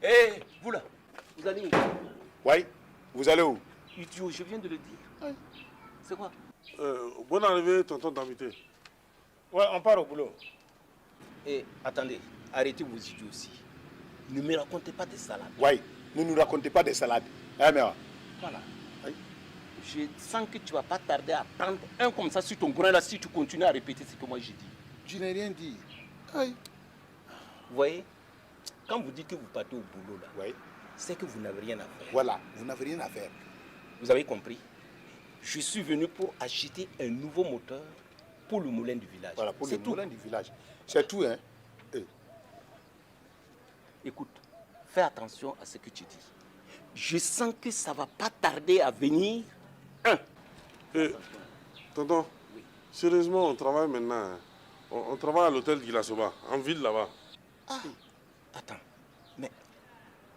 Hé, vous là, vous allez où? Oui, vous allez où? Idiot, je viens de le dire. Oui. C'est quoi? Bonne arrivée, tonton Damité. Ouais, on part au boulot. Et attendez, arrêtez vos idiots aussi. Ne me racontez pas des salades. Oui, ne nous racontez pas des salades. Hein, mais Voilà. oui. Je sens que tu vas pas tarder à prendre un comme ça sur ton groin là si tu continues à répéter ce que moi j'ai dit. Je n'ai rien dit. Oui. Vous voyez, quand vous dites que vous partez au boulot là, Oui. c'est que vous n'avez rien à faire. Voilà, vous n'avez rien à faire. Vous avez compris? Je suis venu pour acheter un nouveau moteur pour le moulin du village. Voilà, pour le tout. moulin du village. C'est tout, hein. Écoute, fais attention à ce que tu dis. Je sens que ça va pas tarder à venir. Tonton, Oui. sérieusement, on travaille maintenant. Hein. On travaille à l'hôtel Gilasoba, en ville là-bas. Ah, attends, mais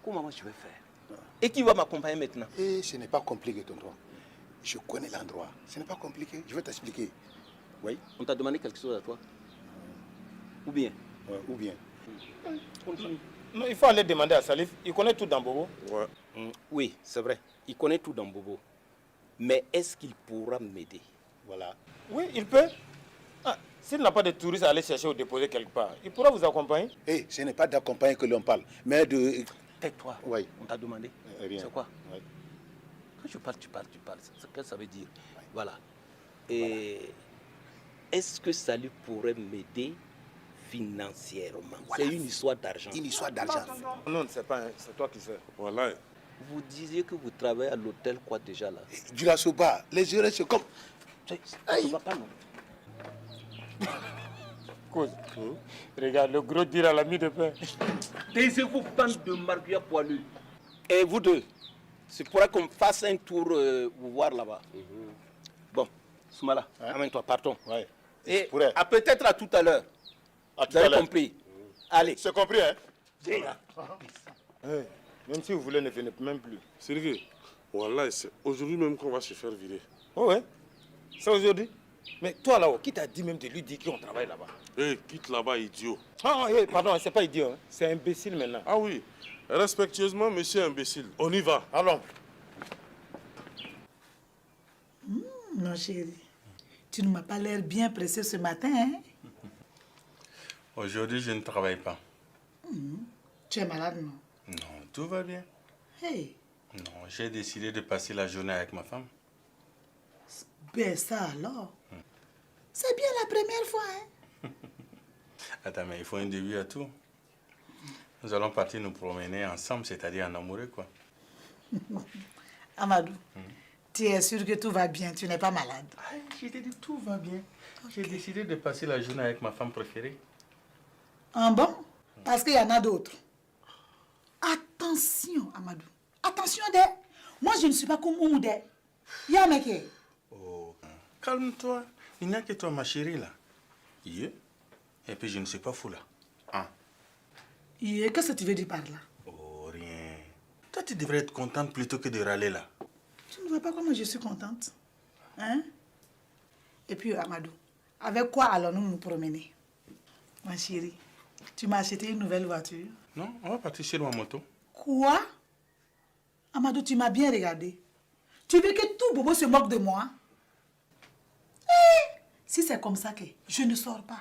comment moi je vais faire? Et qui va m'accompagner maintenant? Et ce n'est pas compliqué, tonton. Je connais l'endroit. Ce n'est pas compliqué. Je vais t'expliquer. Oui. On t'a demandé quelque chose à toi? Ou bien? Ouais, ou bien. Continue. Non, il faut aller demander à Salif. Il connaît tout dans Bobo. Ouais. Oui, c'est vrai. Il connaît tout dans Bobo. Mais est-ce qu'il pourra m'aider? Voilà. Oui, il peut. Ah, s'il n'a pas de touristes à aller chercher ou déposer quelque part, il pourra vous accompagner. Et ce n'est pas d'accompagner que l'on parle, mais de... Tais-toi. Oui. On t'a demandé? Rien. C'est quoi? Oui. Quand tu parles, tu parles. C'est ce que ça veut dire. Voilà. Et est-ce que ça lui pourrait m'aider financièrement? Voilà. C'est une histoire d'argent. Une histoire d'argent. Non, c'est pas, c'est toi qui sais. Voilà. Vous disiez que vous travaillez à l'hôtel quoi déjà là? Du Lasoba, les heures, c'est comme... Ça ne va pas non? Cause. Regarde, le gros dire à l'ami de pain. Taisez-vous, bande de marguerits poilus. Et vous deux, c'est pour qu'on fasse un tour vous voir là-bas. Bon, Soumala, amène-toi, partons. Ouais. Et pourrait. peut-être à tout à l'heure. À tout Vous à avez l'heure. compris? Allez. C'est compris, hein? Déjà. Hey, même si vous voulez, ne venez même plus. Sérieux? Voilà, c'est aujourd'hui même qu'on va se faire virer. Oh ouais, c'est aujourd'hui. Mais toi là-haut, qui t'a dit même de lui dire qu'on travaille là-bas? Hé, quitte là-bas, idiot. Ah, pardon, c'est pas idiot, hein. C'est imbécile maintenant. Ah oui, respectueusement, monsieur imbécile. On y va. Allons. Non, chérie. Tu ne m'as pas l'air bien pressé ce matin, hein? Aujourd'hui, je ne travaille pas. Tu es malade, non? Non, tout va bien. Hey, Non, j'ai décidé de passer la journée avec ma femme. ben ça alors. C'est bien la première fois, hein? Attends, mais il faut un début à tout. Nous allons partir nous promener ensemble, c'est-à-dire en amoureux, quoi. Amadou, tu es sûr que tout va bien, tu n'es pas malade? Ah, je t'ai dit, tout va bien. J'ai décidé de passer la journée avec ma femme préférée. Ah bon? Parce qu'il y en a d'autres. Attention, Amadou. Attention, Dé. Moi, je ne suis pas comme Oudé. Il y a un mec. Oh, calme-toi. Il n'y a que toi, ma chérie, là. Yeah. Et puis, je ne suis pas fou, là. Ah. Qu'est-ce que tu veux dire par là? Oh, rien. Toi, tu devrais être contente plutôt que de râler, là. Tu ne vois pas comment je suis contente? Hein? Et puis, Amadou, avec quoi allons-nous nous promener? Ma chérie, tu m'as acheté une nouvelle voiture? Non, on va partir sur ma moto. Quoi? Amadou, tu m'as bien regardé. Tu veux que tout Bobo se moque de moi? Si c'est comme ça que je ne sors pas.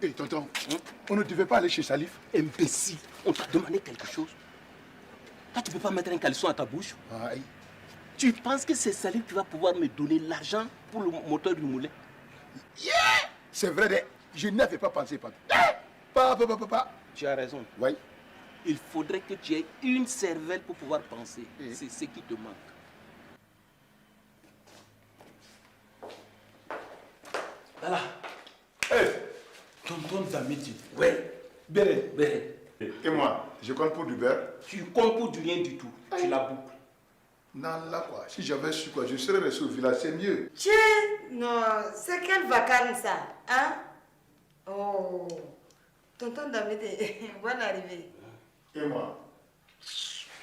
Hé, tonton, on ne devait pas aller chez Salif. Imbécile, on t'a demandé quelque chose. Toi, tu ne peux pas mettre un caleçon à ta bouche. Aïe. Tu penses que c'est Salif qui va pouvoir me donner l'argent pour le moteur du moulin? C'est vrai, je n'avais pas pensé, papa. Tu as raison. Oui. Il faudrait que tu aies une cervelle pour pouvoir penser. C'est ce qui te manque. Voilà. Tonton Damiti. Oui. Béré. Et moi, je compte pour du beurre. Tu comptes pour du rien du tout. Tu la boucles. Non, là quoi, si j'avais su quoi, je serais resté au village, c'est mieux. Tiens, non, c'est quel vacarme ça, hein? Oh, tonton Damité, bonne arrivée. Et moi?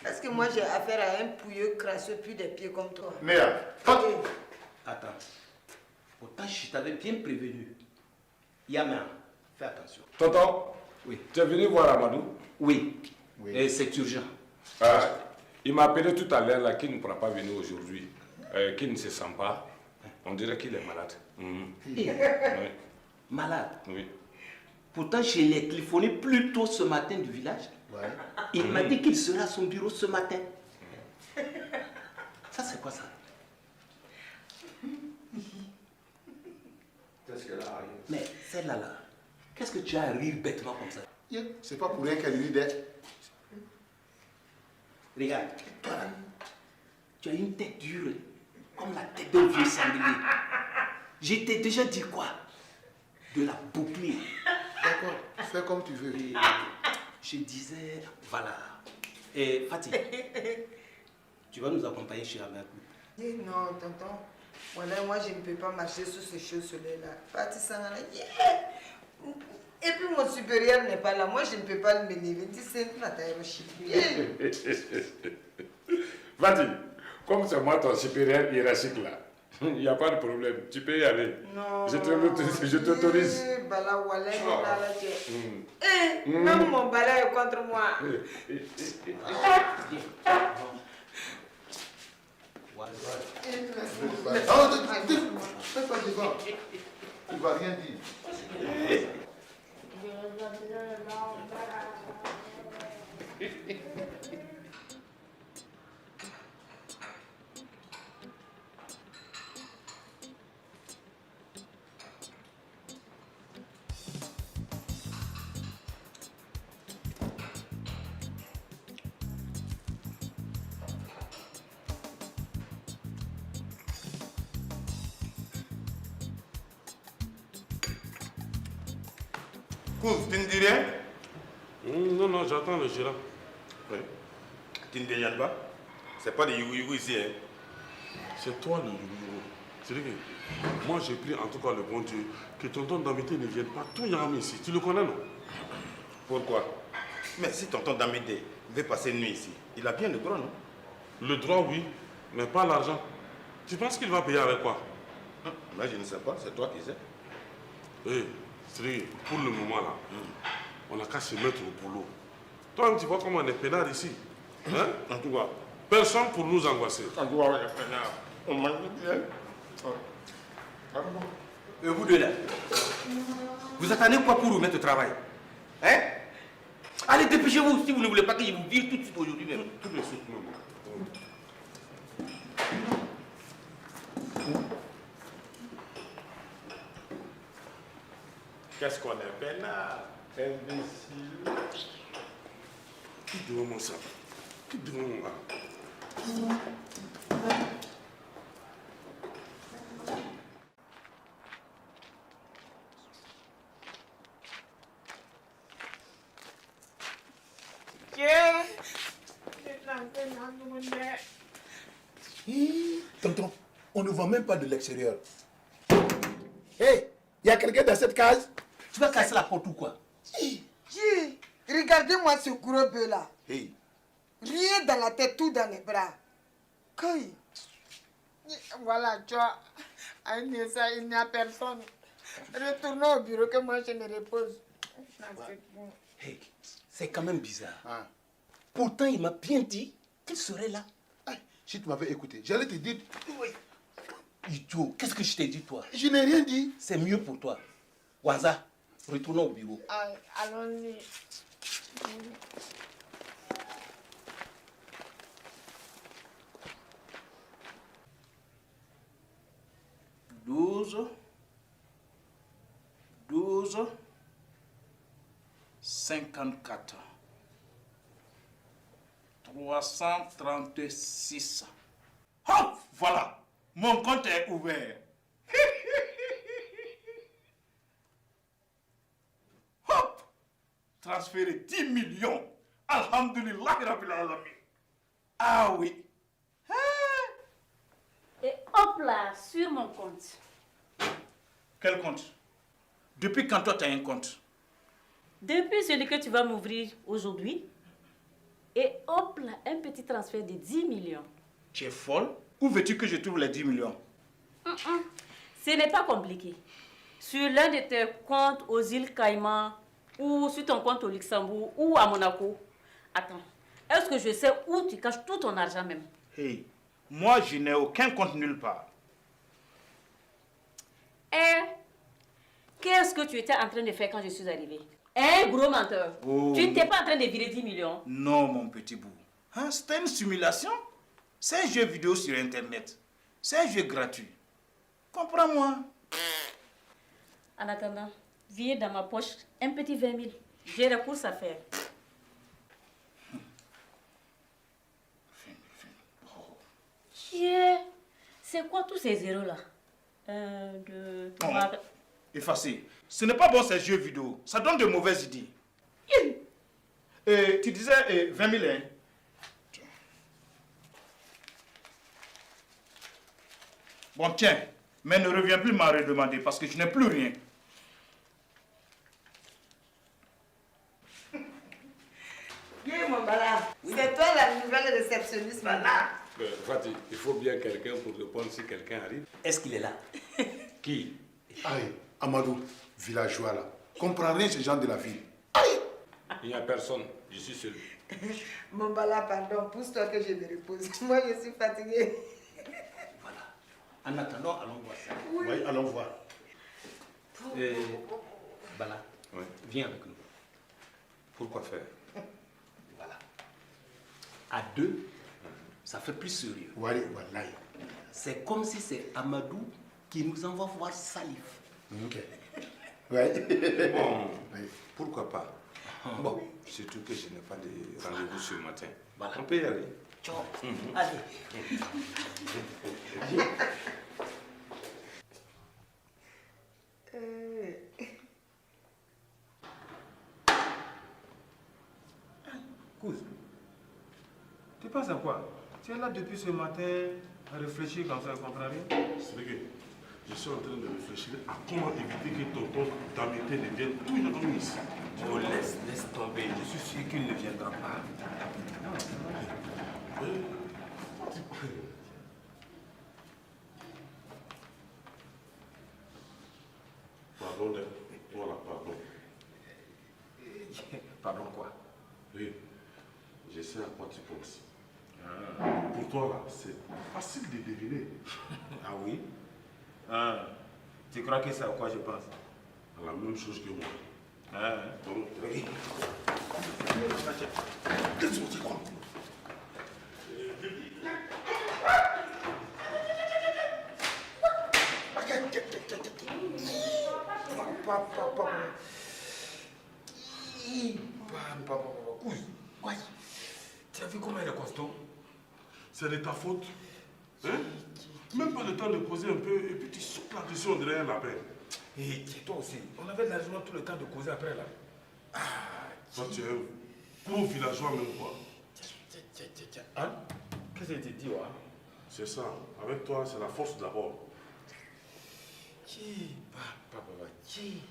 Est-ce que moi j'ai affaire à un pouilleux crasseux puis des pieds comme toi? Néa, Attends. Pourtant, je t'avais bien prévenu. Yaman, fais attention. Tonton, Oui. tu es venu voir Amadou? Oui. Et c'est urgent. Il m'a appelé tout à l'heure là qu'il ne pourra pas venir aujourd'hui, qu'il ne se sent pas. On dirait qu'il est malade. Eh, Oui. Malade. Oui. Pourtant, je l'ai téléphoné plus tôt ce matin du village. Ouais. Il m'a dit qu'il serait à son bureau ce matin. Ça, c'est quoi ça? Qu'est-ce qu'elle a? Mais celle-là, là, qu'est-ce que tu as à rire bêtement comme ça? C'est pas pour rien qu'elle lui dit. Regarde, toi là, tu as une tête dure, comme la tête d'un vieux sanglier. Je t'ai déjà dit quoi? De la boucler. D'accord, fais comme tu veux. Et je disais, voilà. Et Fatih, tu vas nous accompagner chez Ahmed. Non, tonton. Voilà, moi, je ne peux pas marcher sur ce chausselet-là. Fatih Sangana, Et puis mon supérieur n'est pas là. Moi, je ne peux pas me lever. Tu sais, la taille Vas-y, comme c'est moi ton supérieur hiérarchique là, il n'y a pas de problème, tu peux y aller. Non. Je t'autorise. Bala Wallet, même mon balai est contre moi. Fais pas devant. Il va rien dire. Kouf, tu ne dis rien? Non, non, j'attends le gérant. Oui. Tu ne déjeunnes pas? C'est pas des yougou ici, hein? C'est toi le yougou. C'est vrai que moi j'ai pris en tout cas le bon Dieu que tonton Damité ne vienne pas tout Yami ici. Tu le connais, non? Pourquoi? Mais si tonton Damité veut passer une nuit ici, il a bien le droit, non? Le droit, oui, mais pas l'argent. Tu penses qu'il va payer avec quoi? Moi, je ne sais pas, c'est toi qui sais. Eh, c'est pour le moment là, on n'a qu'à se mettre au boulot. Toi, tu vois comment on est peinard ici. Hein? En tout cas, Personne pour nous angoisser. en tout cas, on est peinard. On mange bien. Et vous deux là, vous attendez quoi pour vous mettre au travail? Hein? Allez, dépêchez-vous si vous ne voulez pas que je vous vire tout de suite aujourd'hui même. Tout de suite, maman. Qu'est-ce qu'on est peinard? Imbécile. Qui devant moi ça? Qui devant moi? Tonton, on ne voit même pas de l'extérieur. Hé, il y a quelqu'un dans cette case? Tu vas casser la porte ou quoi? Regardez-moi ce gros bœuf-là. Hey. Rien dans la tête, tout dans les bras. Kai. Voilà, tu vois. Agnesa, il n'y a personne. Retournons au bureau que moi je me repose. Hey, c'est quand même bizarre. Ah. Pourtant, il m'a bien dit qu'il serait là. Ah, si tu m'avais écouté, j'allais te dire. Oui. Idiot, qu'est-ce que je t'ai dit, toi? Je n'ai rien dit. C'est mieux pour toi. Waza, retournons au bureau. Allons-y. 12, 54, 336. Hop, voilà, mon compte est ouvert. Hop, transférer 10 millions. Alhamdulillah, Rabbil Alamin. Ah oui. Et hop là, sur mon compte. Quel compte? Depuis quand toi tu as un compte? Depuis celui que tu vas m'ouvrir aujourd'hui. Et hop là, un petit transfert de 10 millions. Tu es folle? Où veux-tu que je trouve les 10 millions? Ce n'est pas compliqué. Sur l'un de tes comptes aux îles Caïmans, ou sur ton compte au Luxembourg, ou à Monaco. Attends, est-ce que je sais où tu caches tout ton argent même? Hey, moi, je n'ai aucun compte nulle part. Et qu'est-ce que tu étais en train de faire quand je suis arrivée? Un gros menteur. Oh. Tu n'étais pas en train de virer 10 millions. Non, mon petit bout. Hein, c'était une simulation. C'est un jeu vidéo sur Internet. C'est un jeu gratuit. Comprends-moi. En attendant, viens dans ma poche un petit 20 000. J'ai des courses à faire. C'est quoi tous ces zéros-là? 1, 2, 3... Effacé. Ce n'est pas bon ces jeux vidéo. Ça donne de mauvaises idées. Tu disais 20 000, hein? Bon, tiens. Mais ne reviens plus m'en redemander parce que je n'ai plus rien. Viens, mon bala. C'est toi la nouvelle réceptionniste, voilà. Fatih, il faut bien quelqu'un pour répondre si quelqu'un arrive. Est-ce qu'il est là? Qui? Aïe, Amadou, villageois là. Comprends rien, ces gens de la ville. Il n'y a personne, je suis seul. Mon bala, pardon, pousse-toi que je me repose. Moi, je suis fatiguée. Voilà. En attendant, allons voir ça. Oui, allons voir. Bala, Oui. viens avec nous. Pourquoi faire? Voilà. À deux, ça fait plus sérieux. Wali, wallahi. C'est comme si c'est Amadou qui nous envoie voir Salif. Ok. Ouais. Bon, Oui. pourquoi pas? Bon, surtout que je n'ai pas de rendez-vous ce matin. Voilà. On peut y aller. Ciao. Allez. Cousin, tu penses à quoi? Tu es là depuis ce matin à réfléchir comme ça, tu comprends rien? C'est vrai que je suis en train de réfléchir à comment éviter que tonton Damité ne vienne tout une ici. Oh, laisse tomber. Je suis sûr qu'il ne viendra pas. Pardon, voilà, pardon. Pardon quoi? Oui, je sais à quoi tu penses. Pour toi, là, c'est facile de deviner. Ah oui? Ah, tu crois que c'est à quoi je pense? À la même chose que moi. Ah, Donc, tu as vu comment il est costaud? c'est de ta faute. Hein? Même pas le temps de causer un peu, et puis tu sautes là-dessus, on dirait un lapin. Et toi aussi, on avait largement tout le temps de causer après là. Toi, tu es un gros villageois même, quoi. Hein? Qu'est-ce que tu dis, ouais? C'est ça. Avec toi, c'est la force d'abord. Qui? Qui?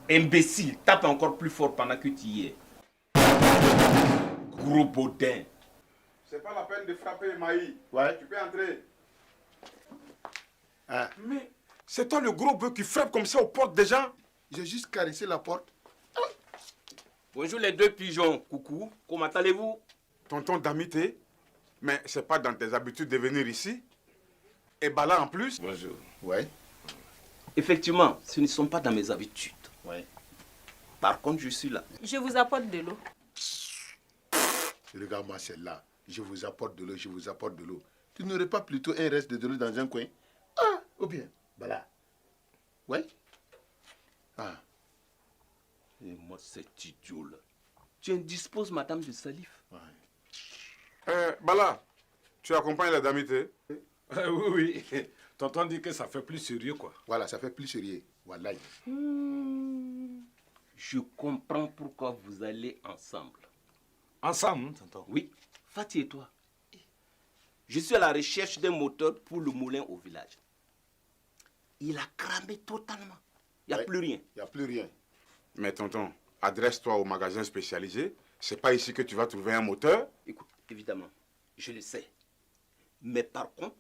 Imbécile, tape encore plus fort pendant que tu y es. Gros baudin. C'est pas la peine de frapper, Maï. Ouais. Tu peux entrer. Ah, Mais c'est toi le gros bœuf qui frappe comme ça aux portes des gens? j'ai juste caressé la porte. Bonjour les deux pigeons. Coucou, comment allez-vous? Tonton Damité, mais c'est pas dans tes habitudes de venir ici. Et Bala en plus. Bonjour. Ouais. Effectivement, ce ne sont pas dans mes habitudes. Ouais. Par contre, je suis là. Je vous apporte de l'eau. Regarde-moi celle-là. Je vous apporte de l'eau, je vous apporte de l'eau. Tu n'aurais pas plutôt un reste de l'eau dans un coin? Ah, ou bien, voilà. Ouais. Ah. Et moi, cet idiot-là. Tu indisposes madame de Salif. Ouais. Bala, tu accompagnes la Damité? Oui, oui. Tonton dit que ça fait plus sérieux, quoi. Voilà, ça fait plus sérieux. Voilà. Je comprends pourquoi vous allez ensemble. Ensemble, tonton? Oui, Fatih et toi. Je suis à la recherche d'un moteur pour le moulin au village. Il a cramé totalement. Il n'y a Ouais. plus rien. Il n'y a plus rien. Mais tonton, adresse-toi au magasin spécialisé. C'est pas ici que tu vas trouver un moteur. Écoute, évidemment, je le sais. Mais par contre,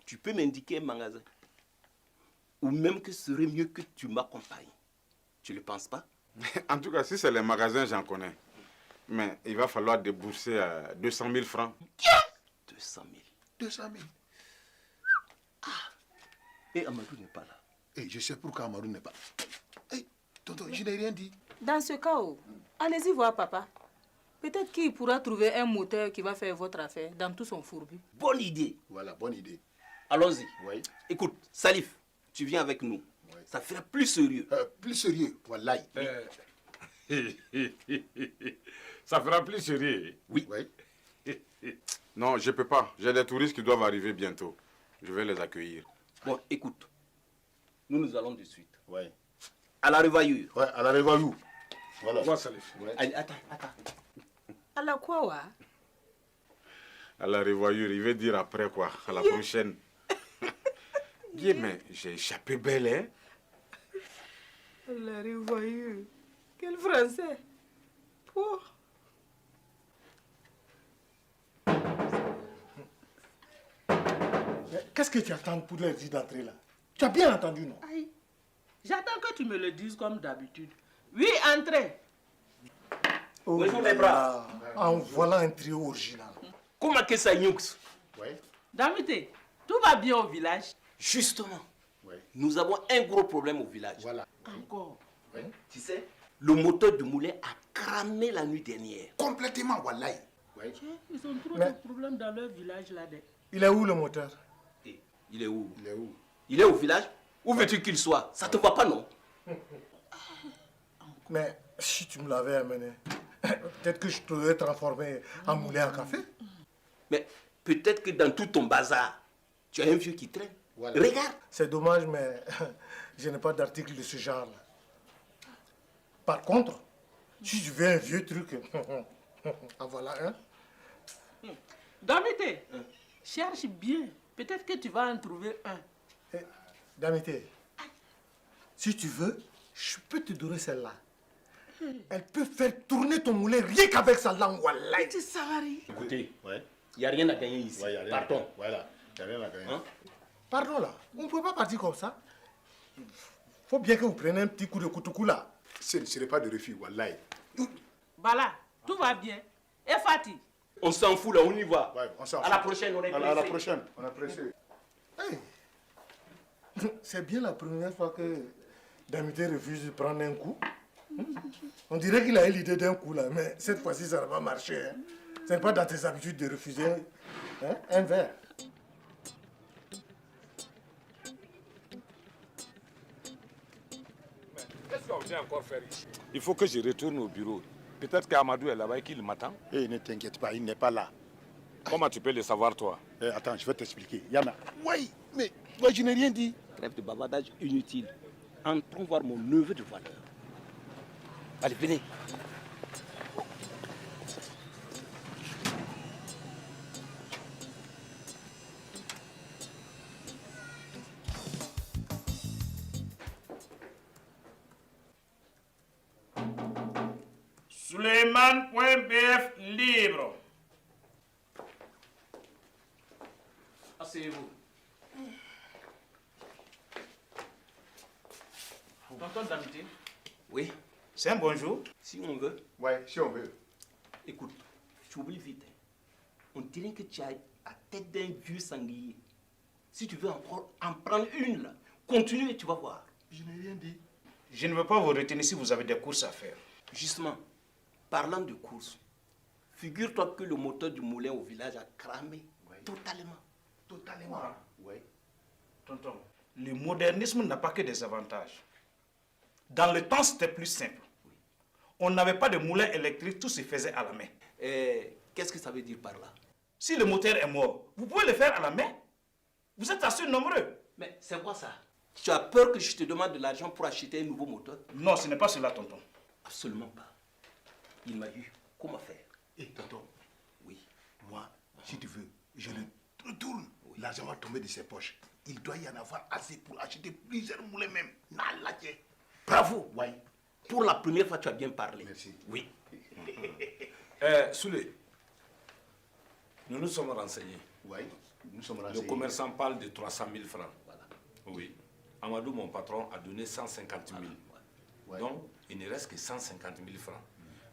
tu peux m'indiquer un magasin. Ou même que ce serait mieux que tu m'accompagnes. Tu ne le penses pas? En tout cas, si c'est les magasins, j'en connais. Mais il va falloir débourser 200 000 francs. 200 000. 200 000. Et Amadou n'est pas là. Et je sais pourquoi Amadou n'est pas. Hey, tonton, je n'ai rien dit. Dans ce cas, allez-y voir papa. Peut-être qu'il pourra trouver un moteur qui va faire votre affaire dans tout son fourbu. Bonne idée. Voilà, bonne idée. Allons-y. Oui. Écoute, Salif, tu viens avec nous. Oui. Ça fera plus sérieux. Plus sérieux, voilà. Ça fera plus sérieux. Oui. Non, je peux pas. J'ai des touristes qui doivent arriver bientôt. Je vais les accueillir. Bon, écoute. Nous allons de suite. Oui. À la revoyure. Ouais, à la revoyure. Voilà. Quoi, Salif? Ouais. Allez, attends. À la quoi, ouais? À la revoyure, il veut dire après quoi? À la prochaine. Bien, mais j'ai échappé belle, hein? À la revoyure. Quel français? Oh. Qu'est-ce que tu attends pour leur dire d'entrer là? Tu as bien entendu, non? Aïe, j'attends que tu me le dises comme d'habitude. Oui, entrez. Oh, Bonjour les bras. En voilà un trio original. Comment que ça yux? Oui. Damité, tout va bien au village? Justement. Oui. Nous avons un gros problème au village. Voilà. Encore. Oui. Tu sais, le moteur du moulin a cramé la nuit dernière. Complètement, wallahi. Oui. Ils ont trop de problèmes dans leur village là. Il est où le moteur? Il est où? Il est où? Il est au village? Où veux-tu qu'il soit? Ça te va pas, non? Mais si tu me l'avais amené, peut-être que je t'aurais transformé en moulin à café. Mais peut-être que dans tout ton bazar, tu as un vieux qui traîne. Voilà. Regarde. C'est dommage, mais je n'ai pas d'article de ce genre-là. Par contre, si tu veux un vieux truc, en voilà un. Damité, cherche bien. Peut-être que tu vas en trouver un. Damité, si tu veux, je peux te donner celle-là. Elle peut faire tourner ton moulin rien qu'avec sa langue, wallahi. Tu savais. Écoutez, il n'y a rien à gagner ici. Ouais, y a rien Partons. Voilà, il n'y a rien à gagner. Hein? Pardon là, on ne peut pas partir comme ça. Faut bien que vous preniez un petit coup de couteau là. Ce ne serait pas de refus, wallahi. Voilà, tout va bien. Et Fatih? On s'en fout là, on y va. Ouais, on s'en À fout. la prochaine, on est À la pressé. prochaine, on est pressé. Hey. C'est bien la première fois que Damité refuse de prendre un coup. On dirait qu'il a eu l'idée d'un coup là, mais cette fois-ci ça va marcher. Hein. Ce n'est pas dans tes habitudes de refuser un verre. Qu'est-ce qu'on vient encore faire ici? Il faut que je retourne au bureau. Peut-être qu'Amadou est là-bas et qu'il m'attend. Eh, ne t'inquiète pas, il n'est pas là. Comment tu peux le savoir, toi? Attends, je vais t'expliquer. Yana. Oui, mais moi je n'ai rien dit. Trêve de bavardage inutile. Entrons voir mon neveu de valeur. Allez, venez. Suleiman.bf libre. Asseyez-vous. Tonton Damité. Oui. C'est un bonjour. Si on veut. Ouais, si on veut. Écoute, tu oublies vite. On dirait que tu as la tête d'un vieux sanglier. Si tu veux encore en prendre une là, continue et tu vas voir. Je n'ai rien dit. Je ne veux pas vous retenir si vous avez des courses à faire. Justement, parlant de course, figure-toi que le moteur du moulin au village a cramé totalement. Totalement. Oui. Tonton, le modernisme n'a pas que des avantages. Dans le temps, c'était plus simple. On n'avait pas de moulin électrique, tout se faisait à la main. Qu'est-ce que ça veut dire par là? Si le moteur est mort, vous pouvez le faire à la main. Vous êtes assez nombreux. Mais c'est quoi ça? Tu as peur que je te demande de l'argent pour acheter un nouveau moteur? Non, ce n'est pas cela, tonton. Absolument pas. Il m'a dit comment faire. Et tonton, oui. Moi, si tu veux, je le retourne. Oui. L'argent va tomber de ses poches. Il doit y en avoir assez pour acheter plusieurs moulins même. Bravo. Oui. pour la première fois, tu as bien parlé. Merci. Oui. Souley, nous nous sommes renseignés. Oui, nous sommes Le renseignés. commerçant parle de 300 000 francs. Voilà. Oui. Amadou, mon patron, a donné 150 000. Ouais. Donc, il ne reste que 150 000 francs.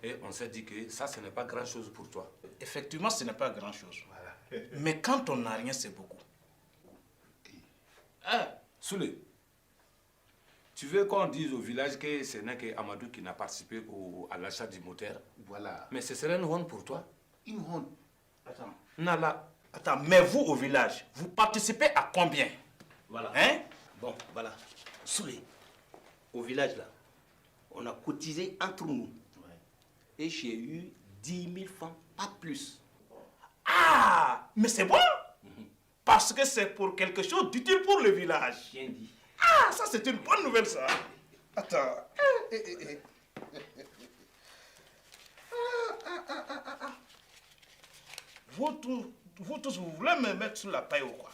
Et on s'est dit que ça, ce n'est pas grand-chose pour toi. Effectivement, ce n'est pas grand-chose. Mais quand on n'a rien, c'est beaucoup. Souley, tu veux qu'on dise au village que ce n'est que Amadou qui n'a participé à l'achat du moteur? Voilà. Mais ce serait une honte pour toi. Une honte. Attends. Nala. Attends, mais vous au village, vous participez à combien? Voilà. Hein? Bon, voilà. Souley, au village là, on a cotisé entre nous. Et j'ai eu 10 000 francs, pas plus. Ah, mais c'est bon. Parce que c'est pour quelque chose d'utile pour le village. Bien dit. Ah, ça c'est une bonne nouvelle ça. Attends. Vous tous, vous voulez me mettre sous la paille ou quoi?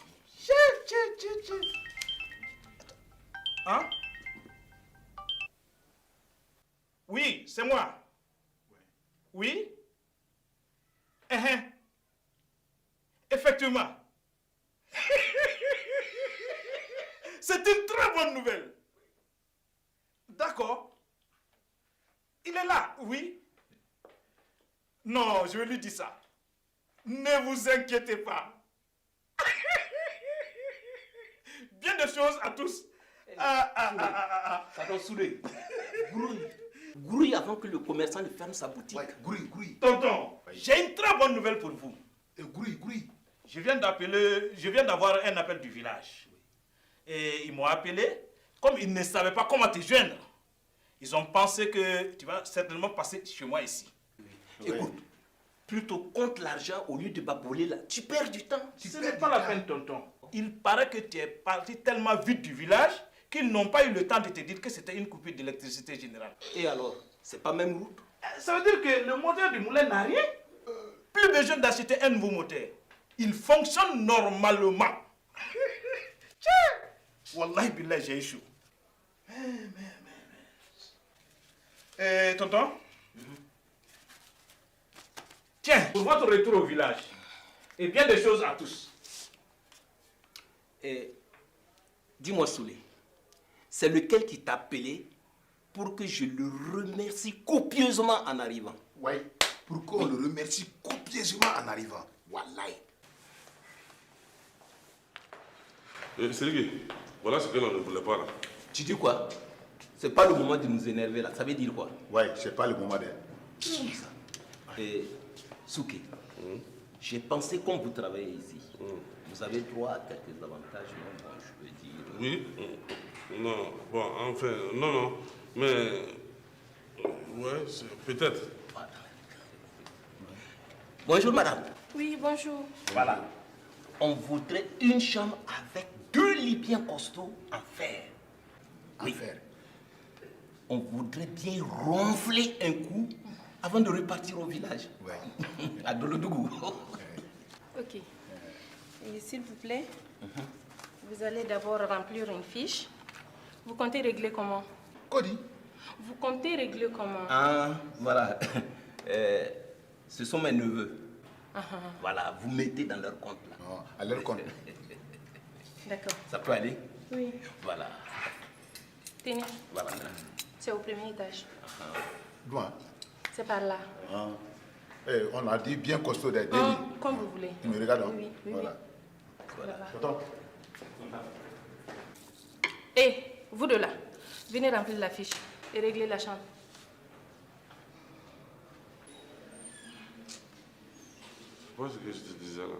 Hein? Oui, c'est moi. Oui? Effectivement. C'est une très bonne nouvelle. D'accord. Il est là, oui. Non, je lui dis ça. Ne vous inquiétez pas. Bien des choses à tous. Pardon, Souley. Grouille avant que le commerçant ne ferme sa boutique. Ouais, grouille. Tonton, j'ai une très bonne nouvelle pour vous. Grouille. Je viens d'avoir un appel du village. Et ils m'ont appelé. Comme ils ne savaient pas comment te joindre, ils ont pensé que tu vas certainement passer chez moi ici. Écoute, plutôt compte l'argent au lieu de babouler là. Tu perds du temps. Ce n'est pas la peine, tonton. Il paraît que tu es parti tellement vite du village qu'ils n'ont pas eu le temps de te dire que c'était une coupure d'électricité générale. Et alors, c'est pas même route? Ça veut dire que le moteur du moulin n'a rien. Plus besoin d'acheter un nouveau moteur. Il fonctionne normalement. Tiens! Wallahi billah, j'ai échoué. Tonton? Tiens, pour votre retour au village. Et bien des choses à tous. Dis-moi, Souley, c'est lequel qui t'a appelé pour que je le remercie copieusement en arrivant? Oui, pour qu'on le remercie copieusement en arrivant. Wallahi. Sérigui, voilà ce que l'on ne voulait pas là. Tu dis quoi? C'est pas le moment de nous énerver là. Ça veut dire quoi? Ouais, c'est pas le moment d'être. Souké, j'ai pensé comme vous travaillez ici, vous avez droit à quelques avantages, non? Bon, je veux dire. Oui. Non, bon, enfin, non, mais. Ouais, peut-être. Bonjour madame. Oui, bonjour. Voilà. On voudrait une chambre avec 2 lits bien costauds en fer. En fer. On voudrait bien ronfler un coup avant de repartir au village. Ouais. À Dolodougou. Ok. Et s'il vous plaît, vous allez d'abord remplir une fiche. Vous comptez régler comment? Cody. Vous comptez régler comment? Ah, voilà. Ce sont mes neveux. Voilà, vous mettez dans leur compte là. Non, à leur compte. D'accord. Ça peut aller? Oui. Voilà. Tenez, Voilà. c'est au premier étage. Loin. C'est par là. Ah. On a dit bien costaud des lits. Comme vous voulez. Tu me regardes, hein? Oui. Voilà. Là-bas. Attends. Et vous deux là, venez remplir la fiche et régler la chambre. C'est pas ce que je te disais là.